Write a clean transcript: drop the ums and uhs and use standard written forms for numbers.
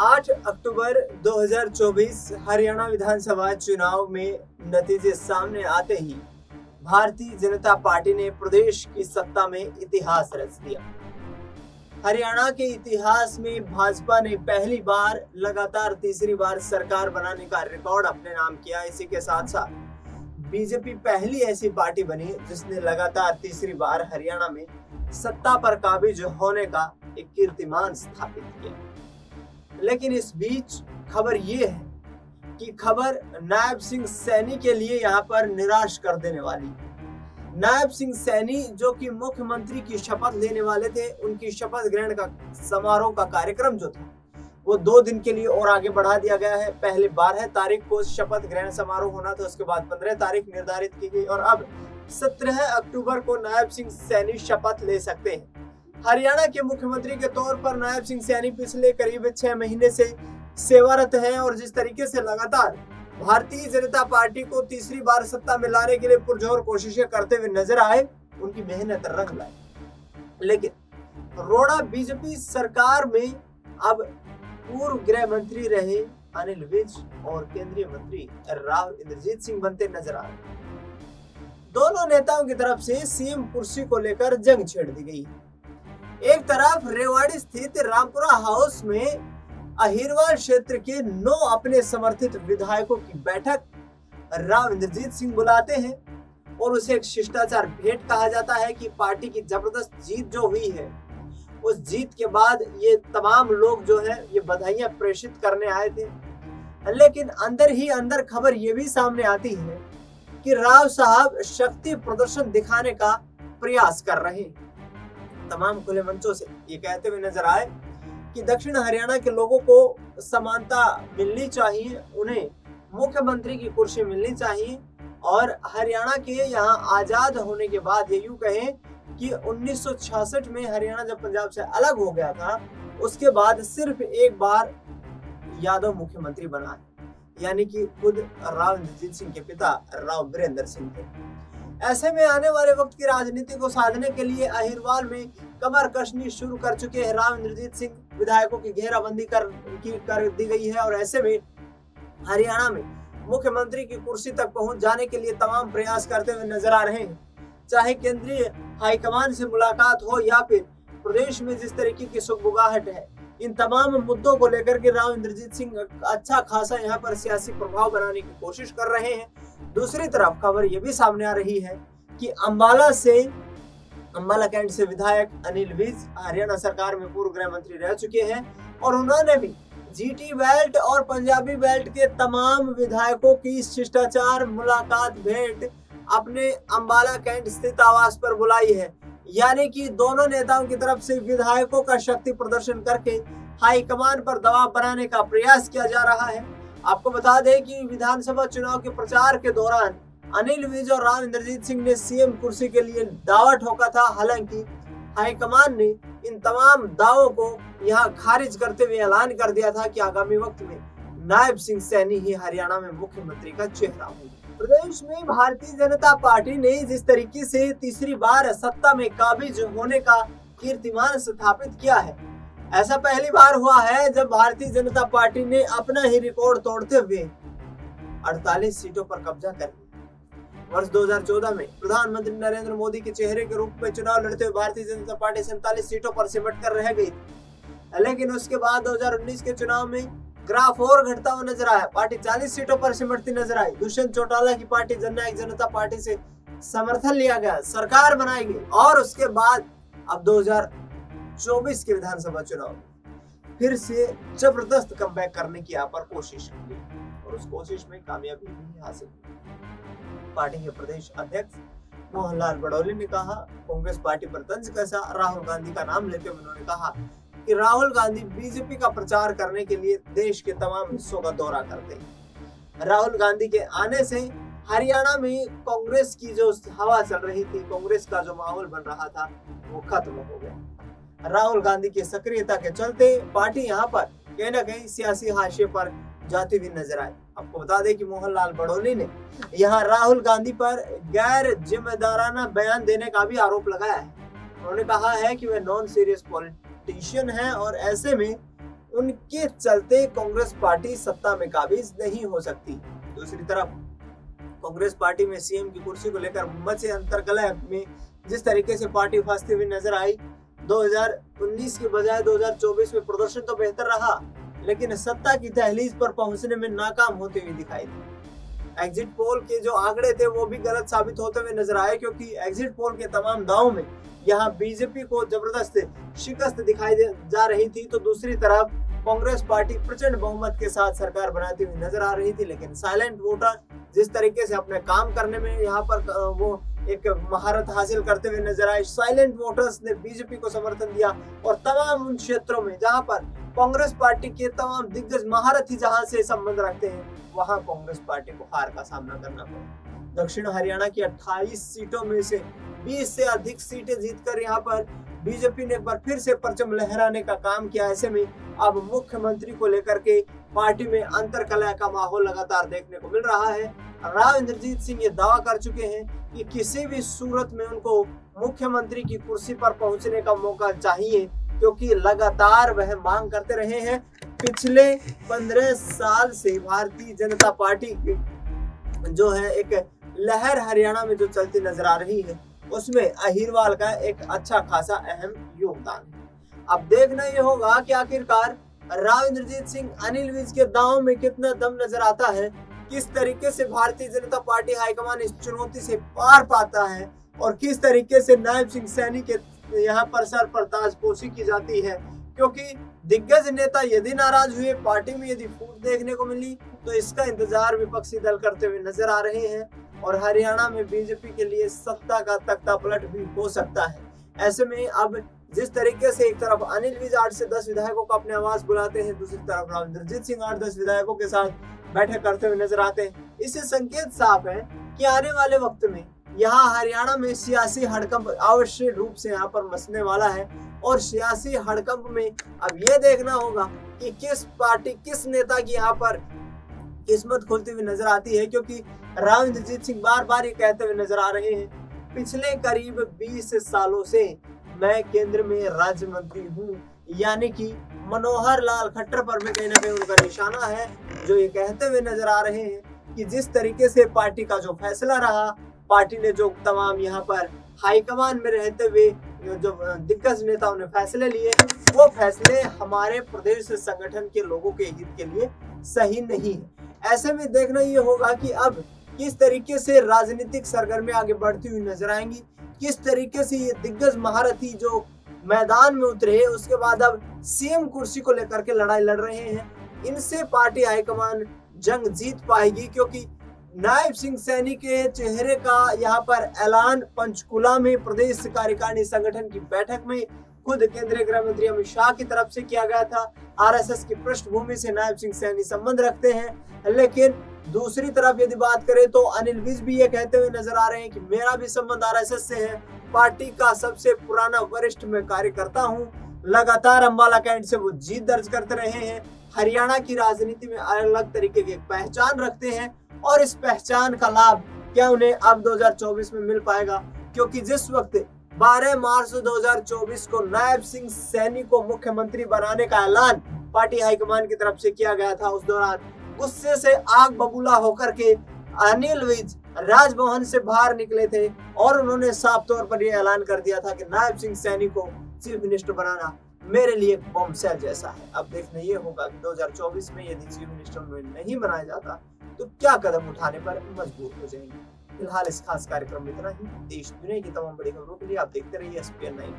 8 अक्टूबर 2024 हरियाणा विधानसभा चुनाव में नतीजे सामने आते ही भारतीय जनता पार्टी ने प्रदेश की सत्ता में इतिहास रच दिया। हरियाणा के इतिहास में भाजपा ने पहली बार लगातार तीसरी बार सरकार बनाने का रिकॉर्ड अपने नाम किया। इसी के साथ साथ बीजेपी पहली ऐसी पार्टी बनी जिसने लगातार तीसरी बार हरियाणा में सत्ता पर काबिज होने का एक कीर्तिमान स्थापित किया। लेकिन इस बीच खबर ये है कि खबर नायब सिंह सैनी के लिए यहाँ पर निराश कर देने वाली है। नायब सिंह सैनी जो कि मुख्यमंत्री की शपथ लेने वाले थे, उनकी शपथ ग्रहण का समारोह का कार्यक्रम जो था वो 2 दिन के लिए और आगे बढ़ा दिया गया है। पहले 12 तारीख को शपथ ग्रहण समारोह होना था, उसके बाद 15 तारीख निर्धारित की गई और अब 17 अक्टूबर को नायब सिंह सैनी शपथ ले सकते हैं। हरियाणा के मुख्यमंत्री के तौर पर नायब सिंह सैनी पिछले करीब 6 महीने से सेवारत हैं और जिस तरीके से लगातार भारतीय जनता पार्टी को तीसरी बार सत्ता में लाने के लिए पुरजोर कोशिशें करते हुए नजर आए, उनकी मेहनत रंग लाई। लेकिन रोड़ा बीजेपी सरकार में अब पूर्व गृह मंत्री रहे अनिल विज और केंद्रीय मंत्री राव इंद्रजीत सिंह बनते नजर आ रहे। दोनों नेताओं की तरफ से सीएम कुर्सी को लेकर जंग छेड़ दी गई है। एक तरफ रेवाड़ी स्थित रामपुरा हाउस में अहिरवाल क्षेत्र के 9 अपने समर्थित विधायकों की बैठक राव इंद्रजीत सिंह बुलाते हैं और उसे एक शिष्टाचार भेंट कहा जाता है कि पार्टी की जबरदस्त जीत जो हुई है, उस जीत के बाद ये तमाम लोग जो है ये बधाइयां प्रेषित करने आए थे। लेकिन अंदर ही अंदर खबर ये भी सामने आती है कि राव साहब शक्ति प्रदर्शन दिखाने का प्रयास कर रहे हैं। तमाम खुले मंचों से ये कहते हुए नजर आए कि दक्षिण हरियाणा के लोगों को समानता मिलनी चाहिए, उन्हें मुख्यमंत्री की कुर्सी मिलनी चाहिए और हरियाणा के यहाँ आजाद होने के बाद ये यूं कहें कि 1966 में हरियाणा जब पंजाब से अलग हो गया था, उसके बाद सिर्फ एक बार यादव मुख्यमंत्री बना है, यानी कि खुद राव इंद्रजीत सिंह के पिता राव वीरेंद्र सिंह थे। ऐसे में आने वाले वक्त की राजनीति को साधने के लिए अहिरवाल में कमर कसनी शुरू कर चुके हैं राव इंद्रजीत सिंह। विधायकों की घेराबंदी कर दी गई है और ऐसे में हरियाणा में मुख्यमंत्री की कुर्सी तक पहुंच जाने के लिए तमाम प्रयास करते हुए नजर आ रहे हैं। चाहे केंद्रीय हाईकमान से मुलाकात हो या फिर प्रदेश में जिस तरीके की सुगबुगाहट है, इन तमाम मुद्दों को लेकर के राव इंद्रजीत सिंह अच्छा खासा यहाँ पर सियासी प्रभाव बनाने की कोशिश कर रहे हैं। दूसरी तरफ खबर यह भी सामने आ रही है कि अंबाला कैंट से विधायक अनिल विज हरियाणा सरकार में पूर्व गृह मंत्री रह चुके हैं और उन्होंने भी जीटी बेल्ट और पंजाबी बेल्ट के तमाम विधायकों की शिष्टाचार मुलाकात भेंट अपने अंबाला कैंट स्थित आवास पर बुलाई है। यानी कि दोनों नेताओं की तरफ से विधायकों का शक्ति प्रदर्शन करके हाईकमान पर दबाव बनाने का प्रयास किया जा रहा है। आपको बता दें कि विधानसभा चुनाव के प्रचार के दौरान अनिल विज और राव इंद्रजीत सिंह ने सीएम कुर्सी के लिए दावा ठोका था। हालांकि हाईकमान ने इन तमाम दावों को यहां खारिज करते हुए ऐलान कर दिया था कि आगामी वक्त में नायब सिंह सैनी ही हरियाणा में मुख्यमंत्री का चेहरा होगा। प्रदेश में भारतीय जनता पार्टी ने जिस तरीके से तीसरी बार सत्ता में काबिज होने का कीर्तिमान स्थापित किया है, ऐसा पहली बार हुआ है जब भारतीय जनता पार्टी ने अपना ही रिकॉर्ड तोड़ते हुए 48 सीटों पर कब्जा कर लिया। वर्ष 2014 में प्रधानमंत्री नरेंद्र मोदी के चेहरे के रूप में चुनाव लड़ते हुए भारतीय जनता पार्टी 47 सीटों पर सिमट कर रह गई थी। लेकिन उसके बाद 2019 के चुनाव में ग्राफ और घटता हुआ नजर आया। पार्टी 40 सीटों पर सिमटती नजर आई। दुष्यंत चौटाला की पार्टी जननायक जनता पार्टी से समर्थन लिया गया, सरकार बनाई गई और उसके बाद अब 2024 के विधानसभा चुनाव फिर से जबरदस्त कमबैक करने की यहाँ पर कोशिश की और उस कोशिश में कामयाबी भी हासिल की। पार्टी के प्रदेश अध्यक्ष मोहनलाल बड़ौली ने कहा, कांग्रेस पार्टी पर तंज कसा। राहुल गांधी का नाम लेते हुए उन्होंने कहा कि राहुल गांधी बीजेपी का प्रचार करने के लिए देश के तमाम हिस्सों का दौरा करते हैं। राहुल गांधी के आने से हरियाणा में कांग्रेस की जो हवा चल रही थी, कांग्रेस का जो माहौल बन रहा था, वो खत्म हो गया। राहुल गांधी की सक्रियता के चलते पार्टी यहाँ पर कहीं ना कहीं सियासी हाशिए पर जाती हुई नजर आई। आपको बता दें कि मोहनलाल बड़ौली ने यहाँ राहुल गांधी पर गैर जिम्मेदाराना बयान देने का भी आरोप लगाया है। उन्होंने कहा है कि वे नॉन सीरियस पॉलिटिशियन हैं और ऐसे में उनके चलते कांग्रेस पार्टी सत्ता में काबिज नहीं हो सकती। दूसरी तरफ कांग्रेस पार्टी में सीएम की कुर्सी को लेकर मचे अंतर्कलह में जिस तरीके से पार्टी फंसती हुई नजर आई, 2019 के बजाय 2024 में प्रदर्शन तो बेहतर रहा, लेकिन सत्ता की दहलीज पर पहुंचने में नाकाम होते हुए दिखाई दी। एग्जिट पोल के जो आंकड़े थे वो भी गलत साबित होते हुए नजर आए, क्योंकि एग्जिट पोल के तमाम दावों में यहाँ बीजेपी को जबरदस्त शिकस्त दिखाई जा रही थी, तो दूसरी तरफ कांग्रेस पार्टी प्रचंड बहुमत के साथ सरकार बनाती हुई नजर आ रही थी। लेकिन साइलेंट वोटर जिस तरीके से अपने काम करने में यहाँ पर वो एक महारत हासिल करते हुए नजर आए, साइलेंट वोटर्स ने बीजेपी को समर्थन दिया और तमाम उन क्षेत्रों में जहां पर कांग्रेस पार्टी के तमाम दिग्गज महारथी जहां से संबंध रखते हैं, वहां कांग्रेस पार्टी को हार का सामना करना पड़ा। दक्षिण हरियाणा की 28 सीटों में से 20 से अधिक सीटें जीतकर यहाँ पर बीजेपी ने एक बार फिर से परचम लहराने का काम किया। ऐसे में अब मुख्यमंत्री को लेकर के पार्टी में अंतर्कलह का माहौल लगातार देखने को मिल रहा है। राव इंद्रजीत सिंह ये दावा कर चुके हैं कि किसी भी सूरत में उनको मुख्यमंत्री की कुर्सी पर पहुंचने का मौका चाहिए, क्योंकि लगातार वह मांग करते रहे हैं। पिछले 15 साल से भारतीय जनता पार्टी की जो है एक लहर हरियाणा में जो चलती नजर आ रही है, उसमें अहिरवाल का एक अच्छा खासा अहम योगदान है। अब देखना ये होगा कि आखिरकार राव इंद्रजीत सिंह, अनिल विज के दांव में कितना दम नजर आता है, किस तरीके से भारतीय जनता पार्टी हाईकमान इस चुनौती से पार पाता है और किस तरीके से नायब सिंह सैनी के यहाँ पर सर पर ताजपोशी की जाती है। क्योंकि दिग्गज नेता यदि नाराज हुए, पार्टी में यदि फूट देखने को मिली, तो इसका इंतजार विपक्षी दल करते हुए नजर आ रहे हैं और हरियाणा में बीजेपी के लिए सत्ता का तख्ता पलट भी हो सकता है। ऐसे में अब जिस तरीके से एक तरफ अनिल विज 8 से 10 विधायकों को अपने आवास बुलाते हैं, दूसरी तरफ राव इंद्रजीत सिंह 8-10 विधायकों के साथ बैठक करते हुए नजर आते हैं, इससे संकेत साफ है कि आने वाले वक्त में यहाँ हरियाणा में सियासी हड़कंप अवश्य रूप से यहाँ पर मचने वाला है। और सियासी हड़कंप में अब ये देखना होगा कि किस पार्टी, किस नेता की यहाँ पर किस्मत खुलती हुई नजर आती है, क्योंकि राव इंद्रजीत सिंह बार बार ये कहते हुए नजर आ रहे हैं, पिछले करीब 20 सालों से मैं केंद्र में राज्य मंत्री हूँ, यानी कि मनोहर लाल खट्टर पर भी कहीं ना कहीं उनका निशाना है, जो ये कहते हुए नजर आ रहे हैं कि जिस तरीके से पार्टी का जो फैसला रहा, पार्टी ने जो तमाम यहाँ पर हाईकमान में रहते हुए जो दिग्गज नेताओं ने फैसले लिए, वो फैसले हमारे प्रदेश संगठन के लोगों के हित के लिए सही नहीं है। ऐसे में देखना ये होगा कि अब किस तरीके से राजनीतिक सरगर्मी आगे बढ़ती हुई नजर आएंगी, किस तरीके से ये दिग्गज महारथी जो मैदान में उतरे, उसके बाद अब सीएम कुर्सी को लेकर के लड़ाई लड़ रहे हैं, इनसे पार्टी हाईकमान जंग जीत पाएगी। क्योंकि नायब सिंह सैनी के चेहरे का यहाँ पर ऐलान पंचकुला में प्रदेश कार्यकारिणी संगठन की बैठक में खुद केंद्रीय गृह मंत्री अमित शाह की तरफ से किया गया था। आरएसएस की पृष्ठभूमि से नायब सिंह सैनी संबंध रखते हैं, लेकिन दूसरी तरफ यदि बात करें तो अनिल विज भी ये कहते हुए नजर आ रहे हैं कि मेरा भी संबंध आरएसएस से है, पार्टी का सबसे पुराना वरिष्ठ में कार्यकर्ता हूँ। लगातार अंबाला कैंट से वो जीत दर्ज करते रहे हैं, हरियाणा की राजनीति में अलग तरीके की पहचान रखते हैं और इस पहचान का लाभ क्या उन्हें अब 2024 में मिल पाएगा, क्योंकि जिस वक्त 12 मार्च 2024 को नायब सिंह सैनी को मुख्यमंत्री बनाने का ऐलान पार्टी हाईकमान की तरफ से किया गया था, उस दौरान गुस्से से आग बबूला होकर के अनिल विज राजभवन से बाहर निकले थे और उन्होंने साफ तौर पर यह ऐलान कर दिया था कि नायब सिंह सैनी को चीफ मिनिस्टर बनाना मेरे लिए बॉम्बशेल जैसा है। अब देखना ये होगा कि 2024 में यदि चीफ मिनिस्टर नहीं बनाया जाता तो क्या कदम उठाने पर मजबूर हो जाएंगे। फिलहाल इस खास कार्यक्रम में इतना ही। देश दुनिया की तमाम बड़ी खबरों के लिए आप देखते रहिए SPN 9।